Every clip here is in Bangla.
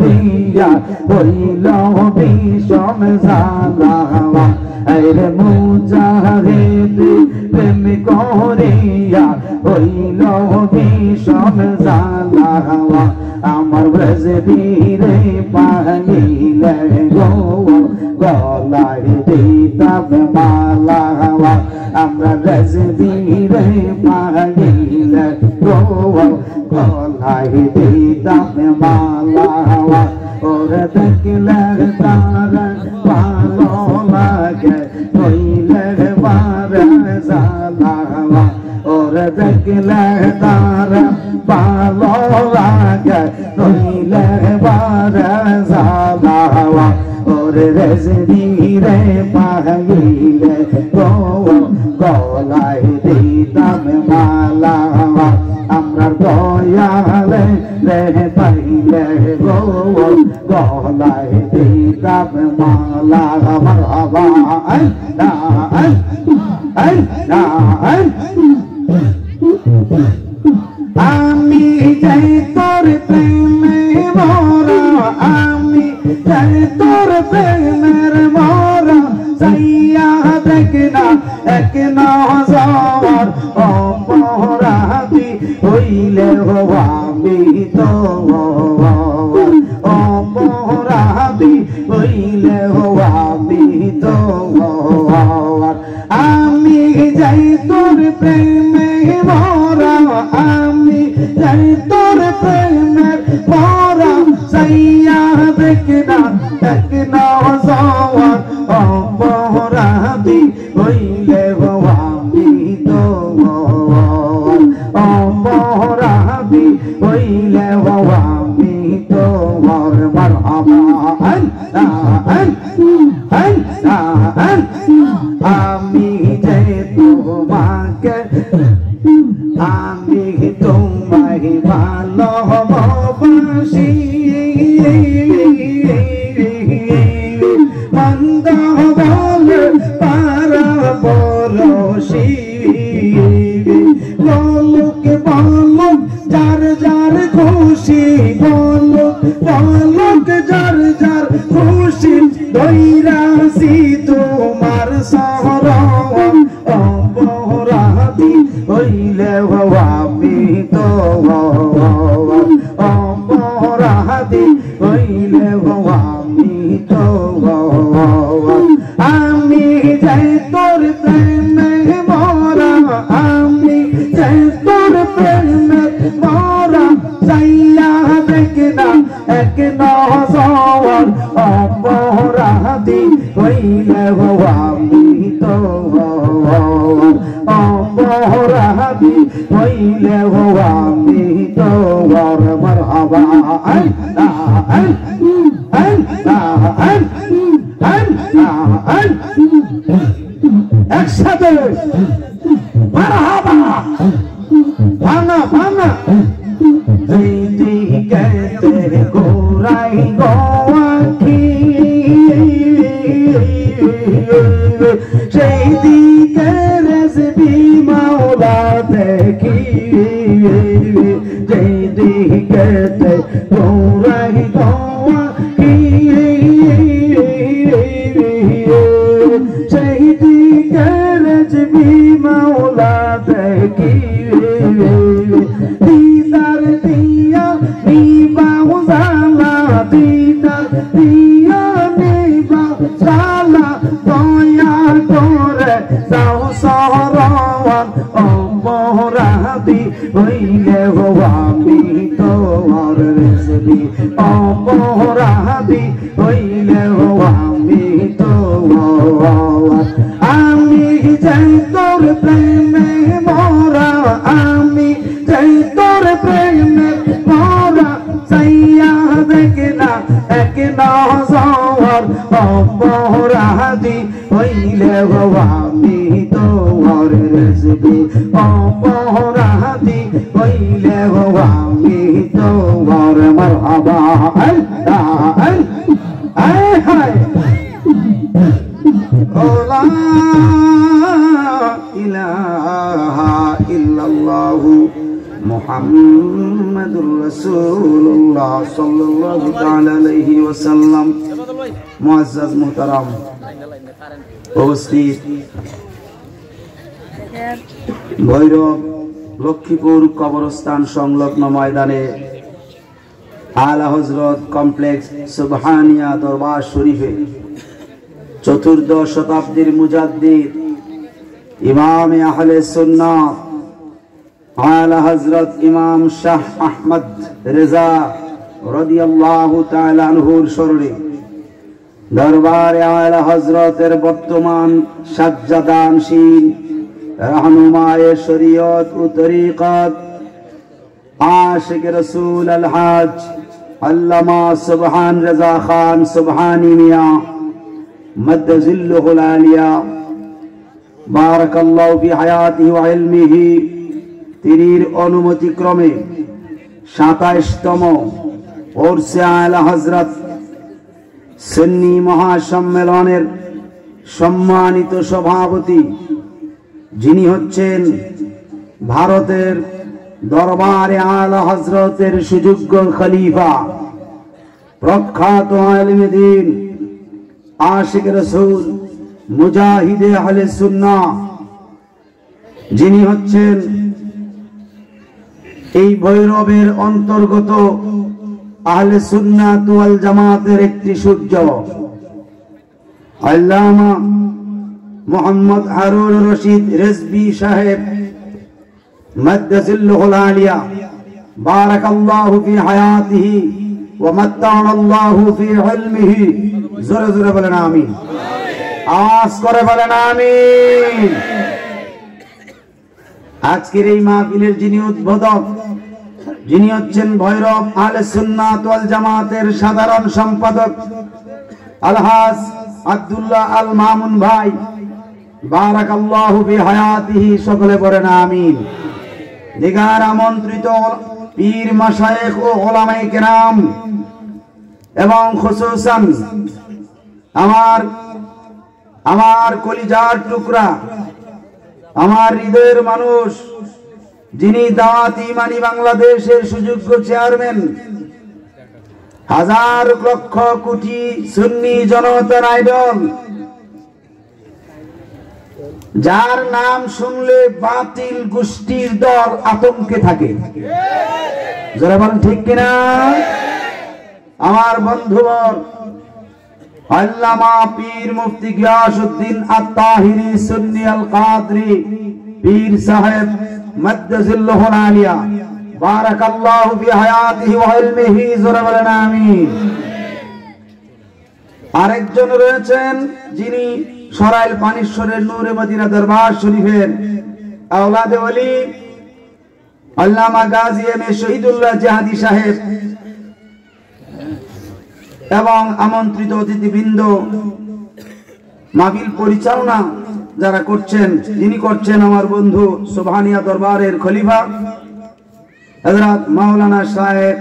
দিয়া হইল বিষম জ্বালা আরে মুজাহিদ প্রেম করিয়া হইল বিষম জ্বালা আমার ব্রজবীরে পাগিলে গো গলায় দিতাম মালা আমরা ব্রজবীরে পাগিলে গো গলায় দিতাম মালা ওর দেখলে তার ভালো লাগে হইলে বারে জ্বালা ওর দেখলে তার ভালো লাগে হইলে বারে জ্বালা ওর রেজদিরে পাগিলে গো গলায় দিতাম মালা আমরা দয়ালে রে পাইলে গো গলায় দিতাম মালা মারহাবা আমি যাই তোর প্রেমে মরা আমি যাই তোর প্রেমের মরা যাইয়া দেখ না এক নজর অপরাধী হইলে আমি তো অপরাধী হইলে আমি তো আমি যাই তোর প্রেমে মরা আমি যাই তোর প্রেমের মরা যাইয়া দেখ না এক নজর অপরাধী হইলে আমি তো অপরাধী হইলে আমি তো মারহাবা আমি যে তোমাকে আমি তোমায় ভালোবাসি মন্দ বলে পারা বরসি বলুক বলুক যার যার খুশি বলুক বলুক যার যার খুশি দৈরাসি তোমার শরণ অপরাধী হইলে আমি তো অপরাধী হইলে আমি তো আমি যাই তোর প্রেমে মরা আমি যাই তোর প্রেমে মরা যাইয়া দেখ না এক নজর অপরাধী হইলে আমি তো অপরাধী হইলে আমি তো মারহাবা একসাথে মারহাবা ভাঙা ভাঙা দিকে গোরাই গোয়াখি সেই দিকে রেসবি মাওলা দেখি যেই দিকে গোরাই গোয়াখি সেই দিকে রেসবি মাওলা দেখি দিদার দিয়া নিবাও জালা দিদার দিয়া নিবাও জালা দয়া করে যাও সরওয়ান অপরাধী হইলে আমি তোর রেসবি অপরাধী হইলে আমি তোর আমি যাই তোর প্রেমে মরা আমি যাই তোর প্রেমে মরা যাইয়া দেখ না এক নজর অপরাধী হইলে আমি তোর রেসবি অপরাধী হইলে আমি তোর মারহাবা লা ইলাহা ইল্লাল্লাহু মুহাম্মাদুর মুহাম্মাদুর রাসূলুল্লাহ সাল্লাল্লাহু তাআলা আলাইহি ওয়াসাল্লাম। মুআজ্জাজ মুহতারাম উপস্থিত, ভৈরব লক্ষ্মীপুর কবরস্থান সংলগ্ন ময়দানে আলা হযরত কমপ্লেক্স সুবহানিয়া দরবার শরীফে চতুর্দশ শতাব্দীর মুজাদ্দিদ ইমাম আহলে সুন্নাহ আলা হযরত ইমাম শাহ আহমদ রেজা রাদিয়াল্লাহু তাআলা আনহুর স্মরণে দরবারে আলা হযরতের বর্তমান সাজ্জাদানশীন रहनुमाए शरीयत व तरीक़त आशिक रसूल अलहाज अल्लामा सुबहान रजा खान सुबहानी मियां मद्दजिल्लुहुल आलिया बारकल्लाहु फी हयातिही व इल्मिही तिरीर अनुमति क्रमे 27तम उर्से आला हजरत सुन्नी महासम्मेलनेर सम्मानित सभापति যিনি হচ্ছেন ভারতের দরবারে আলা হযরতের সুযোগ্য খলিফা প্রখ্যাত আলেমে দ্বীন আশিক রাসূল মুজাহিদে আহলে সুন্নাহ, যিনি হচ্ছেন এই ভৈরবের অন্তর্গত আহলে সুন্নাত ওয়াল জামাতের একটি সূর্য আল্লামা मोहम्मद हारून रशीद रिजवी साहेब मद्दजिल्लुहुल आलिया बारकल्लाहु फी हयातिही व मत्ताअल्लाहु फी इल्मिही। जोरे जोरे बोलेन आमीन, आवाज करे बोलेन आमीन। আজকের এই মাহফিলের যিনি উদ্বোধক, যিনি হচ্ছেন ভৈরব আহলে সুন্নাত ওয়াল জামাতের সাধারণ সম্পাদক আলহাজ আব্দুল্লাহ আল মামুন ভাই, বারাকাল্লাহু ফি হায়াতিহি, সকলে পড়েন আমিন। দিগার আমন্ত্রিত পীর মাশায়েখ ও উলামায়ে কেরাম এবং খুসুসান আমার কলিজার টুকরা, আমার হৃদয়ের মানুষ, যিনি দাওয়াত ইমানি বাংলাদেশের সুযোগ্য চেয়ারম্যান, হাজার লক্ষ কোটি সুন্নি জনতার আইডল, যার নাম শুনলে বাতিল গোষ্ঠীর দল আতঙ্কে থাকে। যারা বলেন ঠিক কিনা? আমার বন্ধুবর আল্লামা পীর মুফতি গিয়াসউদ্দিন আত-তাহিরি সুন্নি আল কাদরি পীর সাহেব মদ্দজিল্লুহুল আলিয়া বারাকাল্লাহু ফি হায়াতিহি ওয়া ইলমিহি। যারা বলেন আমিন। আরেকজন রয়েছেন যিনি সরাইল পানিশ্বরের নূরে মদিনা দরবার শরীফের আওলাদে ওলি আল্লামা গাজী এম এ শহীদুল্লাহ জাহাদি সাহেব এবং আমন্ত্রিত অতিথিবৃন্দ, মাহফিল পরিচালনা যারা করছেন, যিনি করছেন আমার বন্ধু সুবহানিয়া দরবারের খলিফা হযরত মাওলানা শায়েখ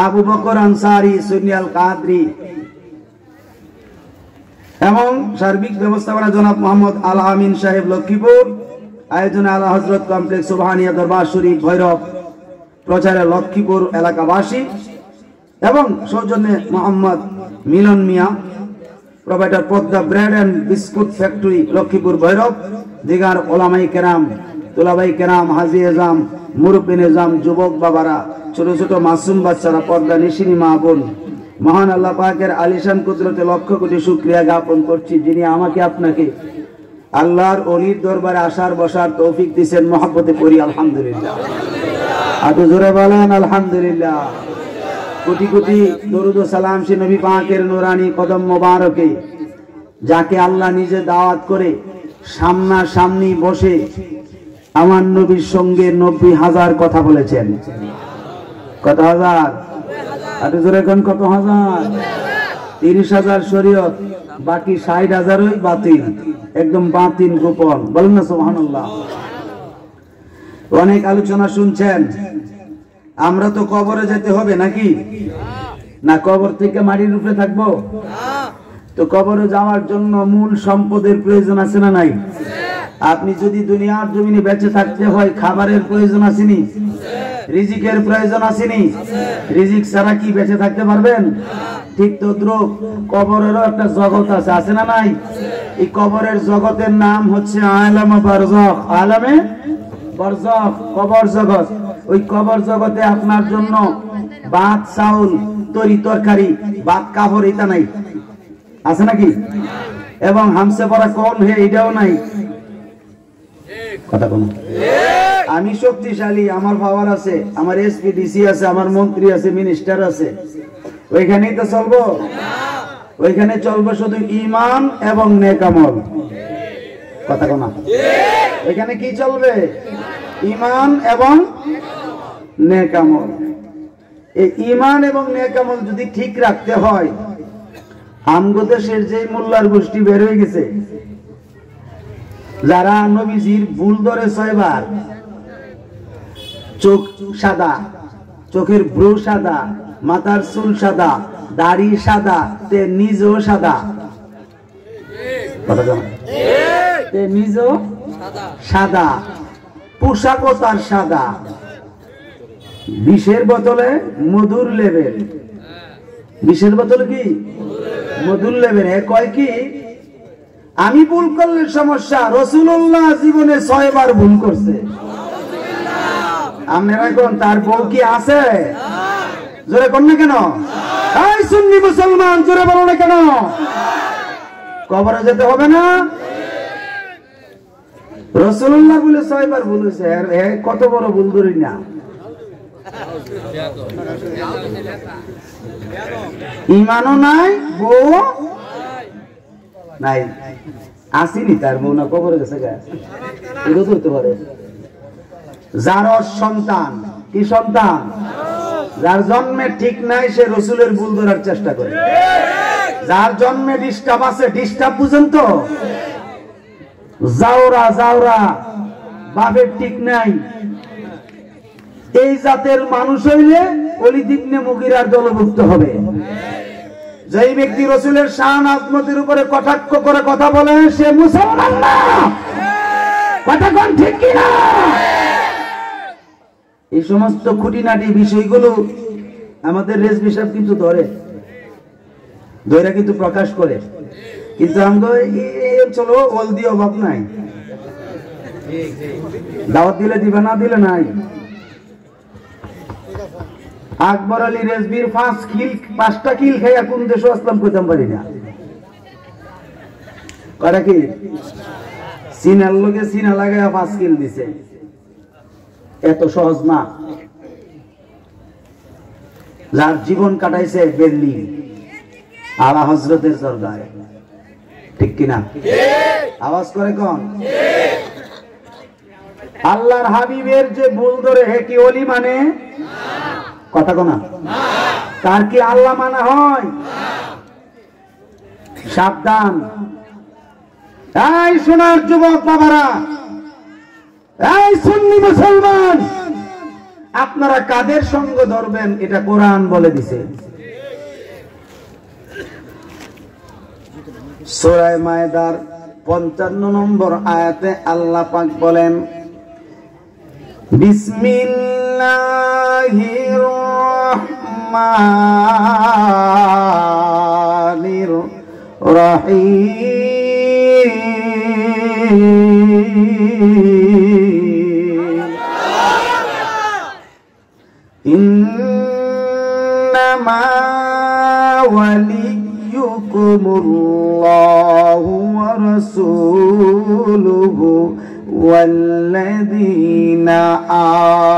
আবু বকর আনসারী সুন্নি আল কাদরি, এবং সার্বিক ব্যবস্থাপনা জনাব মোহাম্মদ আল আমিন সাহেব লক্ষ্মীপুর, আয়োজনে আলা হযরত কমপ্লেক্স সুবহানিয়া দরবার শরীফ ভৈরব, প্রচারে লক্ষ্মীপুর এলাকাবাসী, এবং সৌজন্যে Mohammad Milon Mia, provider Padma bread and biscuit factory Lakshmipur Bhairab, দিগার ওলামায়ে কেরাম, তুলাবাই কেরাম, হাজী এজাম, মুরব্বী নিজাম, যুবক বাবারা, ছোট ছোট মাসুম বাচ্চারা, পর্দা নিশিনী মা বোন, মহান আল্লাহ পাকের আলিশান কুদরতে লক্ষ কোটি শুকরিয়া জ্ঞাপন করছি, যিনি আমাকে আপনাকে আল্লাহর ওলির দরবারে আসার বসার তৌফিক দিয়েছেন। মহব্বতে পড়ি আলহামদুলিল্লাহ। আরো জোরে বলেন আলহামদুলিল্লাহ। কোটি কোটি দরুদ ও সালাম সে নবী পাকের নূরানি কদম মোবারকে, যাকে আল্লাহ নিজে দাওয়াত করে সামনাসামনি বসে আমার নবীর সঙ্গে 90,000 কথা বলেছেন। কত হাজার? আরো জোরে কোন কত হাজার? 30,000 শরীয়ত, বাকি 60,000ই বাতিল, একদম বাতিল গোপন। বলেন না সুবহানাল্লাহ। অনেক আলোচনা শুনছেন। আমরা তো কবরে যেতে হবে নাকি না? কবর থেকে মাটির উপরে থাকবো? তো কবরে যাওয়ার জন্য মূল সম্পদের প্রয়োজন আছে না নাই? আপনি যদি দুনিয়ার জমিনে বেঁচে থাকতে হয়, খাবারের প্রয়োজন আছে নি? রিজিকের প্রয়োজন আসেনি? রিজিক ছাড়া কি বেঁচে থাকতে পারবেন? ঠিক তদ্রুপ কবরেরও একটা জগৎ আছে, আছে না নাই? এই কবরের জগতের নাম হচ্ছে আলামে বারজাখ। আলামে বারজাখ, কবর জগৎ। ওই কবর জগতে আপনার জন্য ভাত, চাউল, তরি তরকারি, ভাত, কাপড় এটা নাই, আছে নাকি? এবং হামসে পড়া কোন হে এটাও নাই। কথা কোন? আমি শক্তিশালী, আমার পাওয়ার আছে, আমার এসপি ডিসি আছে, আমার মন্ত্রী আছে, মিনিস্টার আছে, ওইখানেই তো চলবো? ওইখানে চলবে শুধু ঈমান এবং নেক আমল। কথা কোন? ওইখানে কি চলবে? ঈমান এবং নেক আমল। এই ঈমান এবং নেক আমল যদি ঠিক রাখতে হয়, আমগো দেশের যে মোল্লার গোষ্ঠী বের হয়ে গেছে, যারা নবীজির ভুল ধরে 6 বার, চোখ সাদা, চোখের ভ্রু সাদা, মাথার চুল সাদা, দাড়ি সাদা, তে নিজও সাদা। তে নিজও সাদা, পোশাকও তার সাদা, বিষের বোতলে মধুর লেবেল। বিষের বোতলে কি মধুর লেবেল। এ কয় কি, আমি ভুল করলে সমস্যা, রাসূলুল্লাহ জীবনে 6 বার ভুল করছে। আপনারা কোন তার বউ কি আছে? জোরে কোন না কেন? এই সুন্নি মুসলমান জোরে বলো না কেন? কবরে যেতে হবে না? রাসূলুল্লাহ বলে 6 বার ভুল হয়েছে, কত বড় ভুল ধরি না। ঈমানও নাই, বউ নাই, আসেনি তার বউ, না কবরে গেছে গা, এটা ধরতে পারে। যার সন্তান, কি সন্তান? যার জন্মে ঠিক নাই সে রসুলের ভুল ধরার চেষ্টা করে। যার জন্মে ডিস্টার্ব আছে, ডিস্টার্ব বুঝেন তো? জাওরা জাওরা, বাপের ঠিক নাই, এই জাতের মানুষ হইলে ওলীদ ইবনে মুগীরার দলভুক্ত হবে। যেই ব্যক্তি রসুলের শান আজমতের উপরে কটাক্ষ করে কথা বলে, সে মুসলমান না। কথা কোন ঠিক কিনা? এই সমস্ত খুঁটিনাটি বিষয়গুলো আমাদের রেজবি সাহেব কিন্তু ধরে কিন্তু প্রকাশ করে, কিন্তু আমরা চলো ওল দিয়ে অভাব নাই, দাওয়াত দিলে দিবে, না দিলে নাই। আকবর আলী রেজবির 5টা কিল খাইয়া কোন দেশে আসলাম কইতাম পারি না। কয়টা কি? সিনার লোকে সিনা লাগাইয়া 5 কিল দিছে, এত সহজ না। যার জীবন কাটাইছে বেল্লি আলা হযরতের দরগায়, ঠিক কিনা? আওয়াজ করে কোন? আল্লাহর হাবিবের যে ভুল ধরে হে কি ওলি মানে? কথা কোনা? তার কি আল্লাহ মানা হয়? সাবধান। এই সোনার যুবক বাবারা, এই সুন্নি মুসলমান, আপনারা কাদের সঙ্গ ধরবেন এটা কোরআন বলে দিছে। সূরা মায়েদার 55 নম্বর আয়াতে আল্লাহ পাক বলেন, বিসমিল্লাহির রহমানির রহিম, ইন্নামা ওয়ালিয়ুকুমুল্লাহু ওয়া রাসূলুহু ওয়াল্লাযীনা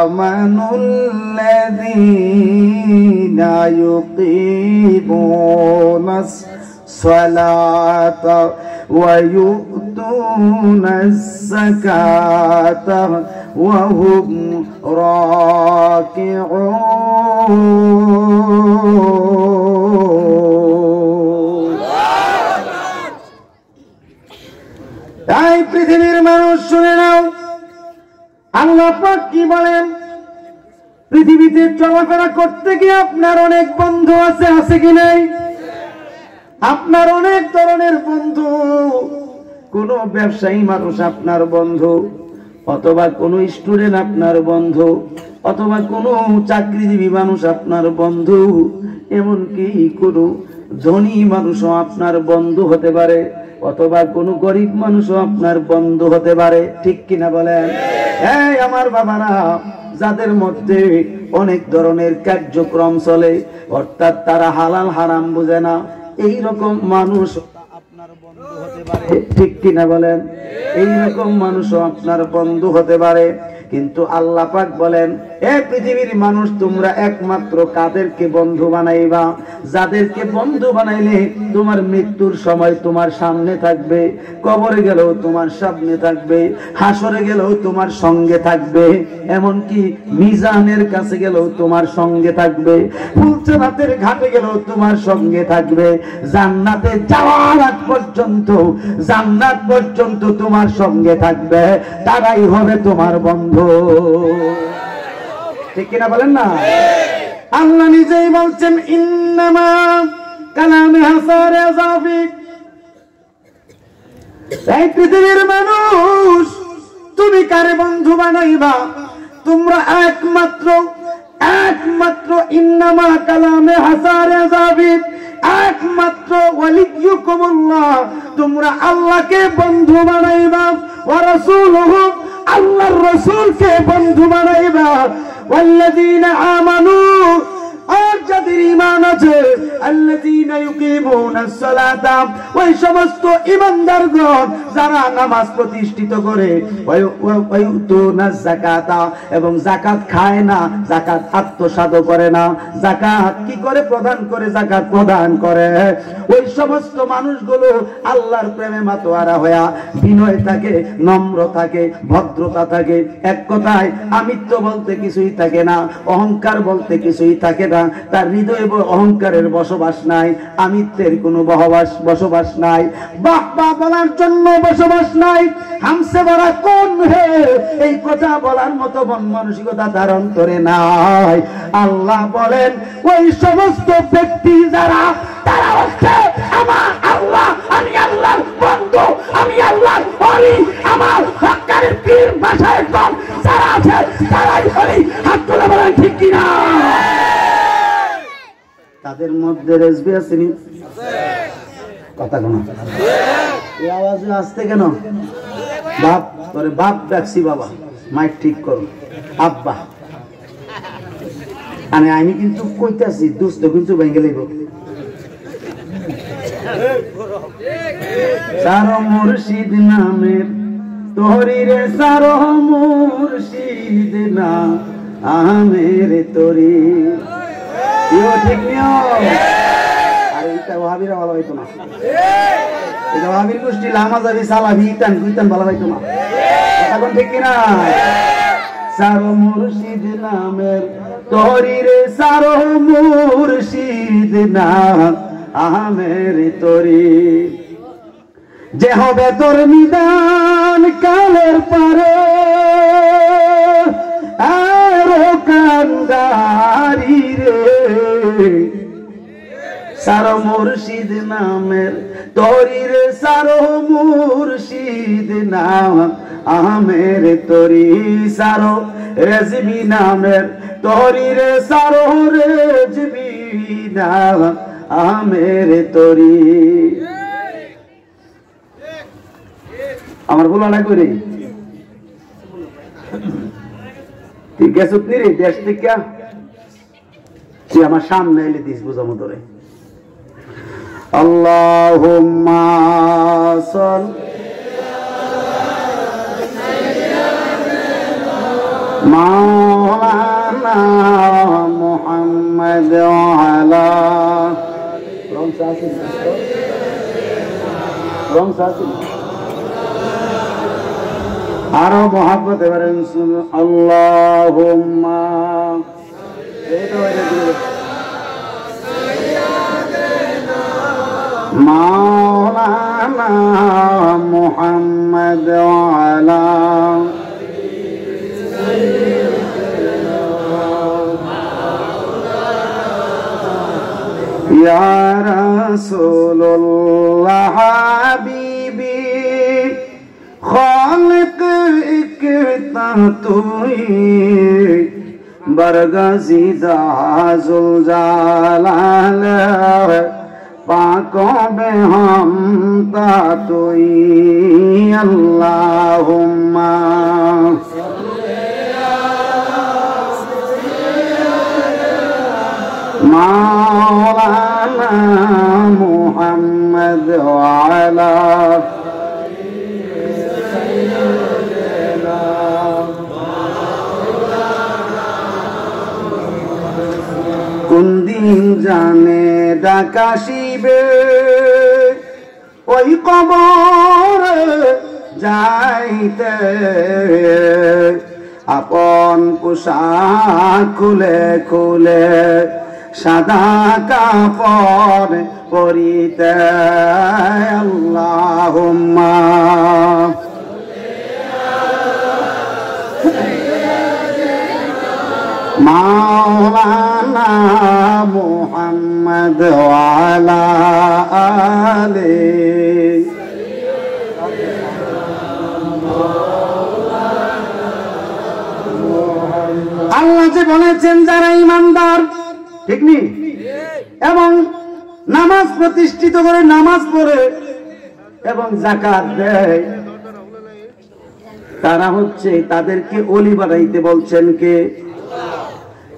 আমানুল্লাযীনা ইউকিমুনাস সালাতা ওয়া ইউতুনাস যাকাতা ওয়া হুম রাকিউন। এই পৃথিবীর মানুষ শুনে নাও, আল্লাহ পাক কি বলেন? পৃথিবীতে চলাফেরা করতে গিয়ে আপনার অনেক বন্ধু আছে, আছে কি নাই? আপনার অনেক ধরনের বন্ধু। কোন ব্যবসায়ী মানুষ আপনার বন্ধু, অথবা কোনো স্টুডেন্ট আপনার বন্ধু, অথবা কোনো চাকরিজীবী মানুষ আপনার বন্ধু, এমনকি কোনো ধনী মানুষও আপনার বন্ধু হতে পারে, অথবা কোনো গরিব মানুষও আপনার বন্ধু হতে পারে। ঠিক কিনা বলেন? এই আমার বাবারা, যাদের মধ্যে অনেক ধরনের কার্যক্রম চলে, অর্থাৎ তারা হালাল হারাম বুঝে না, এই রকম মানুষ আপনার বন্ধু হতে পারে। ঠিক কিনা বলেন? এইরকম মানুষও আপনার বন্ধু হতে পারে। কিন্তু আল্লাহ পাক বলেন, এ পৃথিবীর মানুষ, তোমরা একমাত্র কাদেরকে বন্ধু বানাইবা? যাদেরকে বন্ধু বানাইলে তোমার মৃত্যুর সময় তোমার সামনে থাকবে, কবরে গেলেও তোমার সামনে থাকবে, হাসরে গেলেও তোমার সঙ্গে থাকবে, এমনকি মিজানের কাছে গেলেও তোমার সঙ্গে থাকবে, ফুলচাঁদের ঘাটে গেলেও তোমার সঙ্গে থাকবে, জান্নাতে যাওয়ার আগ পর্যন্ত, জান্নাত পর্যন্ত তোমার সঙ্গে থাকবে, তারাই হবে তোমার বন্ধু। ঠিক কিনা বলেন না? আল্লাহ নিজেই বলছেন, ইন্নামা কালামে হাসারে জাফিক। এই পৃথিবীর মানুষ, তুমি কারে বন্ধু বানাইবা? তোমরা একমাত্র ইন্নামা কালামে হাসারে জাফিক, একমাত্র ওয়ালিয়ুকুমুল্লাহ, তোমরা আল্লাহকে বন্ধু বানাইবা, ওয়া রাসূলুহু, আল্লাহর রাসূলকে বন্ধু বানাইবা, ওয়াল্লাযীনা আমানু, আর যাদের ঈমান আছে, আল্লাযীনা ইউকিমুনাস সালাতা, ওই সমস্ত ঈমানদারগণ যারা নামাজ প্রতিষ্ঠিত করে, ওয়া ইউতুনাজ যাকাতা, এবং যাকাত খায় না, যাকাত আত্মসাৎ করে না, যাকাত কি করে প্রদান করে? যাকাত প্রদান করে। ওই সমস্ত মানুষগুলো আল্লাহর প্রেমে মাতোয়ারা হয়া বিনয় থাকে, নম্র থাকে, ভদ্রতা থাকে, এক কথায় আমিত্ব বলতে কিছুই থাকে না, অহংকার বলতে কিছুই থাকে না, তার হৃদয়ে অহংকারের বসবাস নাই, আমিত্বের কোনো বসবাস নাই, বাহ বাহ বলার জন্য বসবাস নাই, হামসে বলা কোন হে, এই কথা বলার মতো মন মানসিকতা তার অন্তরে নাই। আল্লাহ বলেন, ওই সমস্ত ব্যক্তি যারা, তারা হচ্ছে আমার আল্লাহ, আমি আল্লাহর বন্ধু, আমি আল্লাহর ওলি, আমার হক্কারের পীর ভাষায় কম যারা আছে তারাই ওলি। হাত তুলে বলেন ঠিক কিনা? তাদের মধ্যে রেজবি আসেনি? কথা কোন এই আওয়াজে আসতে কেন? বাপ তোরে বাপ ডাকছি, বাবা মাইক ঠিক করো, আব্বা। আমি কিন্তু কইতাছি, দুস্থ কিন্তু ভেঙে লইব। সারো মুর্শিদ নামের তোরি রে, সারো মুর্শিদ না আমের তোরি। ঠিক নিও। আর এইটা ওয়াহাবিরা ভালো হইতো না, এটা ওয়াহাবির গোষ্ঠী লামাজাবি সালাফি ইতান কুইতান ভালো হইতো না। এখন ঠিক কিনা? সারো মুর্শিদ নামের তোরি রে, সারো মুর্শিদ না আমের তোরি, যে হবে তোর নিদান কালের পারে, আরো কান্দারি রে। সারো মুর্শিদ নামের তোরি রে, সারো মুর্শিদ নাম আমের তোরি, সারো রেজবি নামের তোরি রে, সারো রেজবি নাম আমের তোরি। আমার বলা না করে তুই গেছত নি রে দেশ থেকে, তুই আমার সামনে এলে দিস বুঝামো তোরে। আল্লাহুম্মা মাওলানা মুহাম্মদ আলা আরো মহাব্বত এবারে আল্লাহুম্মা মাওলানা মুহাম্মদ আলা ইয়া রাসূলুল্লাহ হাবিবি খালিক তুই বরগজিদা জুলজালাল পাক বেহামদা তুই আল্লাহুম্মা মাওলানা মুহাম্মদ ওয়া আলা কোন দিন জানে ডাকাশিবে ওই কবর যাইতে আপন পোশাক খুলে খুলে সাদা কাপড় পরিতে আল্লাহুম্মা মাওলানা মুহাম্মদ ওয়া আলা আলিহি আল্লাহ যে বলেছেন যারা ঈমানদার ঠিক নি এবং নামাজ প্রতিষ্ঠিত করে নামাজ পড়ে এবং যাকাত দেয় তারা হচ্ছে তাদেরকে ওলি বানাইতে বলছেন কে?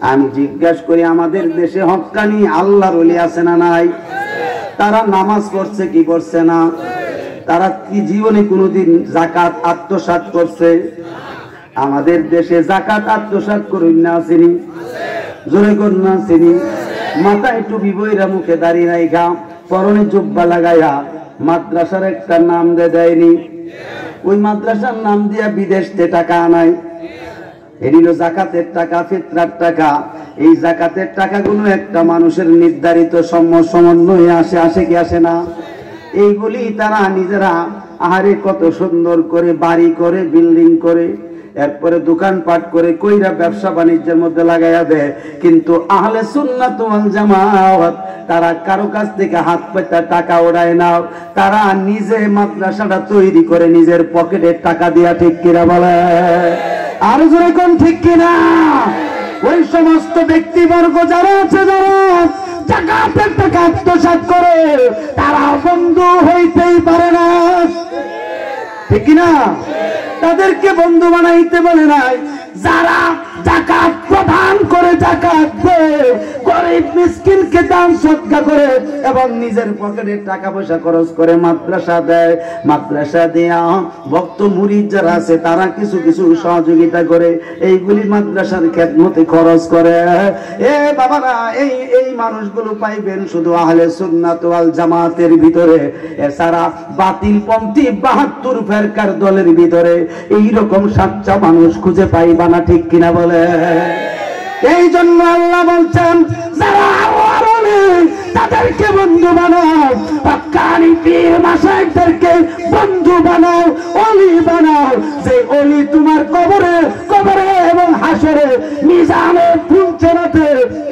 আমি জিজ্ঞাসা করি আমাদের দেশে হক্কানি আল্লাহর ওলি আছে না নাই? তারা নামাজ পড়ছে কি করছে না? তারা কি জীবনে কোনোদিন যাকাত আত্মসাৎ করছে? আমাদের দেশে যাকাত আত্মসাৎ করুন না আসেনি? জোরে কর না আসেনি? মাথায় টুপি বইরা মুখে দাঁড়িয়ে রাইখা পরনে জুব্বা লাগাইয়া মাদ্রাসার একটা নাম দেয়নি? ওই মাদ্রাসার নাম দিয়া বিদেশ থেকে টাকা আনায়। এদিল যাকাতের টাকা, ফিতরার টাকা। এই যাকাতের টাকাগুলো একটা মানুষের নির্ধারিত সমন্বয়ে আসে কি আসে না? এইগুলি তারা নিজেরা আহারে কত সুন্দর করে বাড়ি করে, বিল্ডিং করে, এরপরে দোকানপাট করে কইরা ব্যবসা বাণিজ্যের মধ্যে লাগাইয়া দেয়। কিন্তু আহলে সুন্নাত ওয়াল জামাত তারা কারো কাছ থেকে হাত পাতা টাকা ওড়ায় না, তারা নিজে মাদ্রাসাটা তৈরি করে নিজের পকেটের টাকা দিয়া। ঠিক কিনা বলে? আর জোরে কোন ঠিক কিনা? ওই সমস্ত ব্যক্তিবর্গ যারা আছে, যারা যাকাতের টাকা আত্মসাৎ করে, তারা বন্ধু হইতেই পারে না। ঠিক কিনা? তাদেরকে বন্ধু বানাইতে বলে নাই। যারা যাকাত প্রদান করে, যাকাত দেয়, গরিব মিসকিনকে দান সদকা করে এবং নিজের পকেটের টাকা পয়সা খরচ করে মাদ্রাসা দেয়। মাদ্রাসা দেয়া ভক্ত মুরিদ যারা আছে তারা কিছু কিছু সহযোগিতা করে, এইগুলি মাদ্রাসার খেদমতে খরচ করে। এ বাবারা, এই মানুষগুলো পাইবেন শুধু আহলে সুন্নাত ওয়াল জামাতের ভিতরে। এছাড়া বাতিল পন্থী 72 ফেরকার দলের ভিতরে এইরকম সাচ্চা মানুষ খুঁজে পাইবা না। ঠিক কিনা বলে? এই জন্য আল্লাহ বলছেন যারা তাদেরকে বন্ধু বানাও, হক্কানি পীর মাশায়েখদেরকে বন্ধু বানাও, ওলি বানাও। যে ওলি তোমার কবরে এবং হাসরে, মিজানে, ফুলচরাতে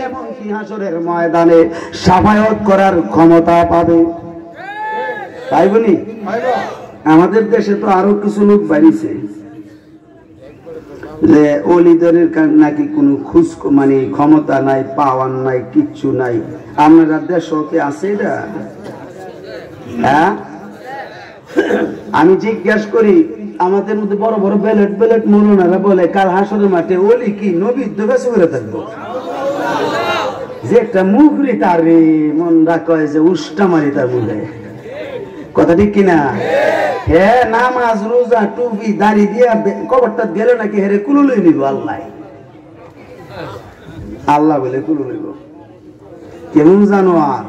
এবং কি হাসরের ময়দানে শাফায়াত করার ক্ষমতা পাবে। পাইবনি? আমাদের দেশে তো আরো কিছু লোক বাড়িছে যে ওলিদের নাকি কোনো খুশ মানে ক্ষমতা নাই, পাওয়ার নাই, কিচ্ছু নাই। আপনারা দেশও কি আছে এটা? হ্যাঁ, আমি জিজ্ঞাসা করি আমাদের মধ্যে বড় বড় বেলেট মৌলানারা বলে কাল হাসরের মাঠে ওলি কি নবীর দোকাছে করে থাকবো। যে একটা মুখরি তার মন রাখে যে উষ্টা মারি তার মুখে। কথা ঠিক কিনা? হ্যাঁ, নামাজ রোজা টুপি দাড়ি দিয়া কবরটা গেলে নাকি হেরে কুলু লই নিব। আল্লাহ বলে কুলু লইব। কেমন জানো? আর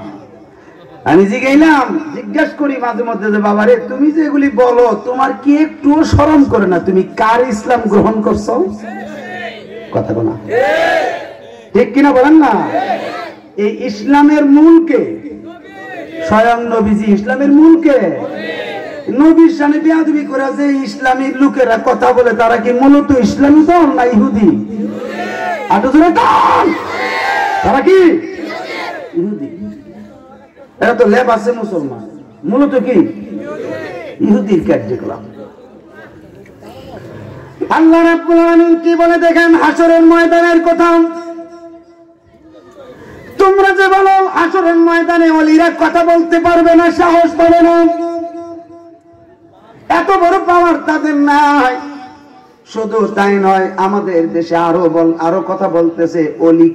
আমি জিজ্ঞাসা করি মাঝে মধ্যে যে বাবারে তুমি যে এগুলি বলো তোমার কি একটু শরম করে না? তুমি কার ইসলাম গ্রহণ করছো? কথা বলা ঠিক কিনা বলেন না? এই ইসলামের মূলকে স্বয়ং নবীজি। ইসলামের মূলকে নবীর সামনে বেয়াদবি করে যে ইসলামের লোকেরা কথা বলে, তারা কি মূলত ইসলামী দল না ইহুদি? তারা কি ইহুদি? এরা তো লেব আছে মুসলমান, মূলত কি ইহুদির কার্যকলাপ। আল্লাহ রাব্বুল আলামিন কি বলে দেখেন হাসরের ময়দানের কথা। তোমরা যে বলো হাসরের ময়দানে ওলিরা কথা বলতে পারবে না, সাহস পাবে না, এত বড় পাওয়ার তাদের নাই। শুধু তাই নয়, আমাদের দেশে আরো কথা বলতেছে ওলি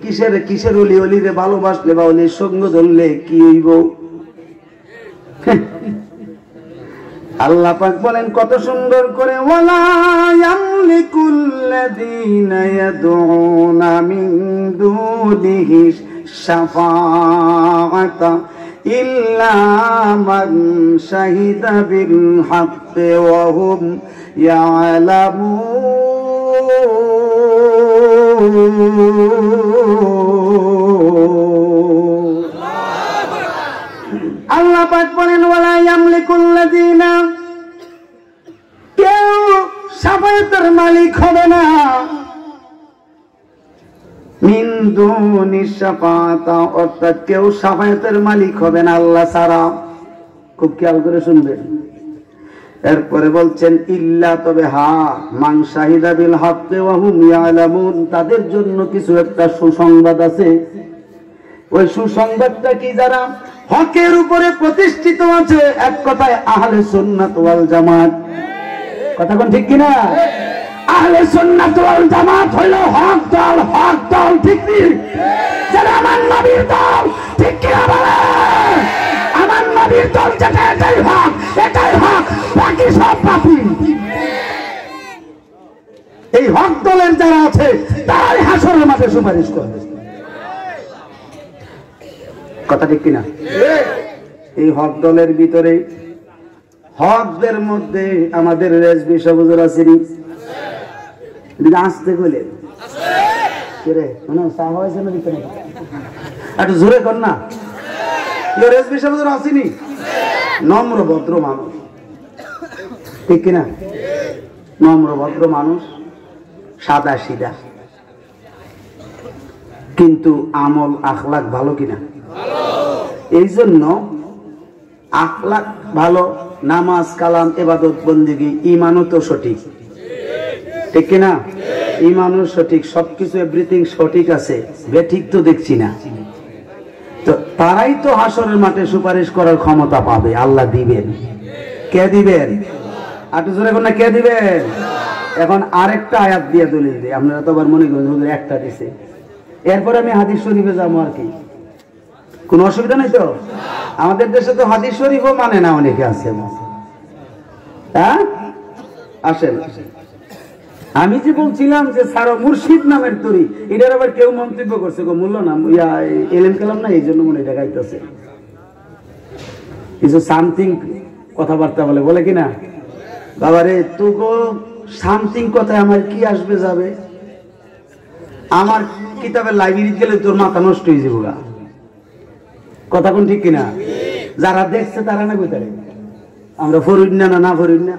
কিসের ওলি, ওলিরে ভালোবাসলে বা ওলির সঙ্গ ধরলে কি হইব। আল্লাহ পাক বলেন কত সুন্দর করে, ওয়ালা ইয়ামলিকুল্লাযীনা ইয়াদউনা মিন দুনিহি শাফাআতা ইল্লা মান শাহিদা বিল হাক্কি ওয়া হুম ইয়ালামুন। আল্লাহ পাক বলেন ওয়ালা ইয়ামলিকুল্লাযীনা, কেউ শাফায়াতের মালিক হবে না, মিন দুনিশ শাফাআতা, অর্থাৎ কেউ শাফায়াতের মালিক হবে না আল্লাহ ছাড়া। খুব খেয়াল করে শুনবেন। এরপরে বলছেন ইল্লা, তবে মান শাহিদা বিল হাক্কি ওয়া হুম ইয়ালামুন, তাদের জন্য কিছু একটা সুসংবাদ আছে। ওই সুসংবাদটা কি? যারা হকের উপরে প্রতিষ্ঠিত আছে, এক কথায় আহলে সুন্নাত ওয়াল জামাত। কথা কোন ঠিক কিনা? আহলে সুন্নাত ওয়াল জামাত হলো হক দল, হক দল, ঠিক কি? যারা আমার নবীর দল, ঠিক কিনা বলে? আমার নবীর দল যেটা, এটাই হক, এটাই হক, বাকি সব বাকি। এই হক দলের যারা আছে তারাই হাসরের মাঠে সুপারিশ করবে। কথা ঠিক কিনা? এই হক দলের ভিতরে, হকদের মধ্যে আমাদের রেজবি সবুজুর আছেনি, আসতে কইলে একটু জোরে কর না, রেজবি সবুজুর আসেনি, নম্র ভদ্র মানুষ, ঠিক কিনা? নম্র ভদ্র মানুষ, সাদা সিধা, কিন্তু আমল আখলাক ভালো কিনা? এই জন্য আখলাক ভালো, নামাজ কালাম ইবাদত বন্দেগী, ঈমানও তো সঠিক, ঠিক কিনা? ঈমানও সঠিক, সবকিছু এভরিথিং সঠিক আছে, বেঠিক তো দেখছি না। তো তারাই তো হাসরের মাঠে সুপারিশ করার ক্ষমতা পাবে, আল্লাহ দিবেন। কে দিবেন? আটু জোরে কোন কে দিবেন? এখন আরেকটা আয়াত দিয়ে দলিল দিই, আপনারা তো আবার মনে করেন একটা দিছে, এরপর আমি হাদিস শরীফে যাবো আর কি, কোন অসুবিধা নেই তো? আমাদের দেশে তো হাদিস শরীফও মানে না, অনেকে আছে। হ্যাঁ আসেন, আমি যে বলছিলাম যে সারা মুর্শিদ নামের তরি, এটার আবার কেউ মন্তব্য করছে গো মূল্য নাম এলেম কালাম না, এই জন্য মনে দেখাইতেছে কিছু সামথিং কথাবার্তা বলে কিনা। বাবারে তোকে সামথিং কথায় আমার কি আসবে যাবে? আমার কিতাবের লাইব্রেরিতে গেলে তোর মাথা নষ্ট হয়ে যাবো। কথা কোন ঠিক কিনা? যারা দেখছে তারা না কোথায়, আমরা ফরিদ না ফরিদ না।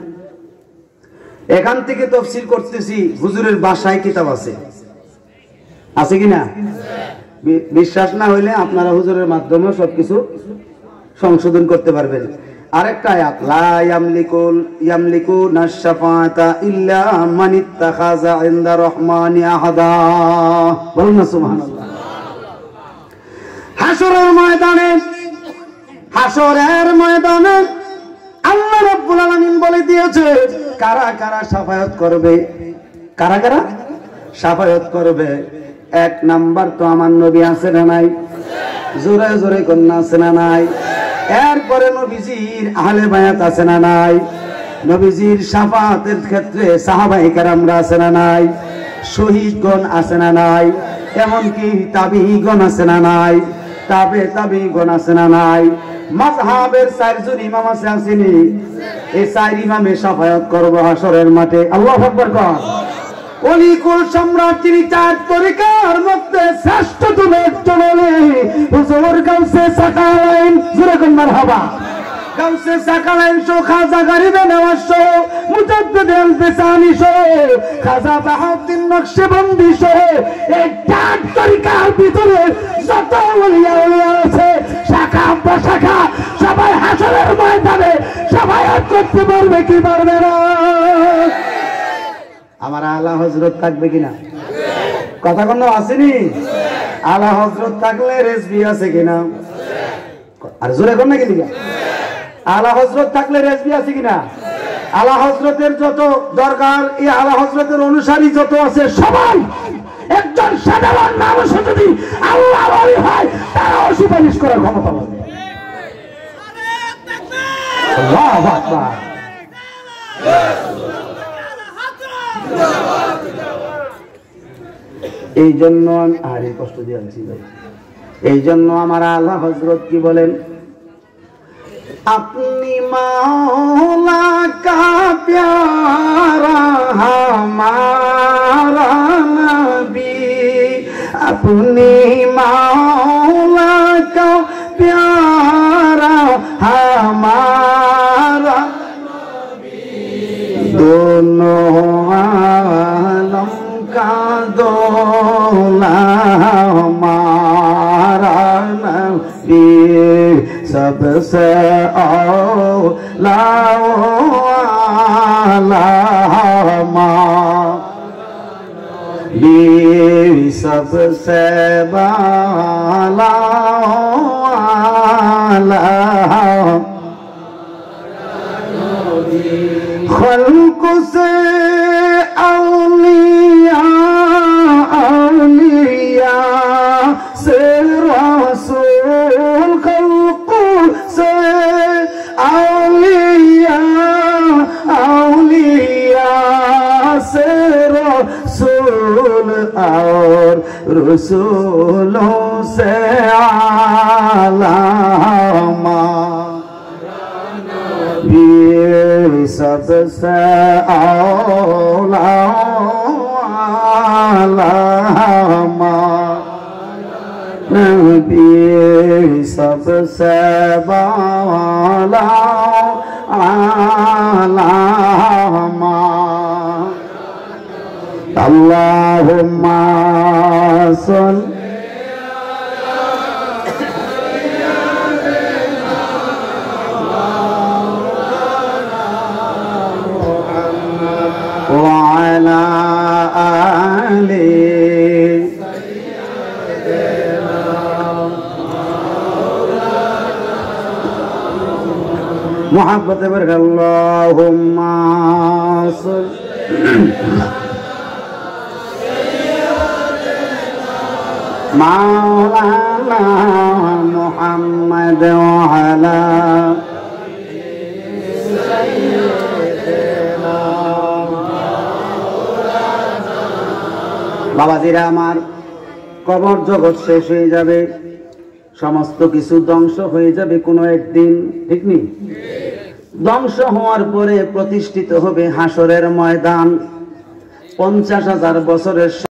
এখান থেকে তফসির করতেছি, হুজুরের বাসায় কিতাব আছে, আছে কিনা? বিশ্বাস না হইলে আপনারা হুজুরের মাধ্যমে সবকিছু সংশোধন করতে পারবেন। আরেকটা আয়াত, লা ইয়ামলিকুনা শাফাআতা ইল্লা মান ইত্তাখাযা ইনদা রহমানি আহাদা। বলুন না সুবহানাল্লাহ। হাসরের ময়দানে আল্লাহ রাব্বুল আলামিন বলে দিয়েছে কারা কারা শাফায়াত করবে, কারা কারা শাফায়াত করবে। এক নাম্বার তো আমার নবী আছে না নাই? জোরে জোরে কন্যা আছে না নাই? এরপরে নবীজির আহলে বায়াত আছে না নাই? নবীজির শাফায়াতের ক্ষেত্রে সাহাবায়ে কেরামরা আছে না নাই? শহীদগণ আছে না নাই? এমনকি তাবিঈগণ আছে না নাই? তাবিঈগণ আছে না নাই? মাযহাবের 4 জন ইমাম আছে, আসেনি? এই 4 ইমামে শাফায়াত করবে হাসরের মাঠে। আল্লাহু আকবার কর। অলিকুল সম্রাট তিনি 4 তরিকার মধ্যে শ্রেষ্ঠতম একজন হলেন হুজুর গাউসে সাকালাইন। জোরে কোন মারহাবা। গাউসে সাকালাইন সহ খাজা গরিবে নওয়াজ সহ মুজাদ্দিদ আল-ফিসানি সহ খাজা বাহাউদ্দিন নকশবন্দি সহ এই 4 তরিকার ভিতরে যত ওলিয়া আছে, শাখা প্রশাখা, সবাই হাসরের ময়দানে শাফায়াত করতে পারবে কি পারবে না? আমার আলা হযরত থাকবে কিনা? কথা কোনো আসেনি? আলা হযরত থাকলে রেজবি আছে কিনা? আর জোরে কোন নাকি লিখা? আলা হযরত থাকলে রেজবি আছে কিনা? আলা হযরতের যত দরকার, এই আলা হযরতের অনুসারী যত আছে সবাই একজন সাধারণ মানুষ যদি আল্লাহর ওলি হয় তারাও সুপারিশ করার ক্ষমতা পাবে। আল্লাহু আকবার। এই জন্য আরে কষ্ট দিয়ে আছি ভাই, এই জন্য আমার আলা হযরত কি বলেন, अपनी मौला का प्यारा हमारा नबी, अपनी मौला का प्यारा हमारा नबी, दोनों आलम का दोला हमारा नबी, सबसे औला नबी, सबसे बाला खल्क से औलिया, औलिया से रसूल, खल्क से औलिया, औलिया से रसूल, और रसूलों से आलामा, ये सबसे आलामा नबी, सबसे बाला आलामा। अल्लाहुम्मा सल्लि وعلى آله محبت برك اللهم صل مولانا محمد وعلى বাবাজিরা আমার, কবর জগৎ শেষ হয়ে যাবে, সমস্ত কিছু ধ্বংস হয়ে যাবে কোনো একদিন, ঠিক নেই? ধ্বংস হওয়ার পরে প্রতিষ্ঠিত হবে হাসরের ময়দান। 50,000 বছরের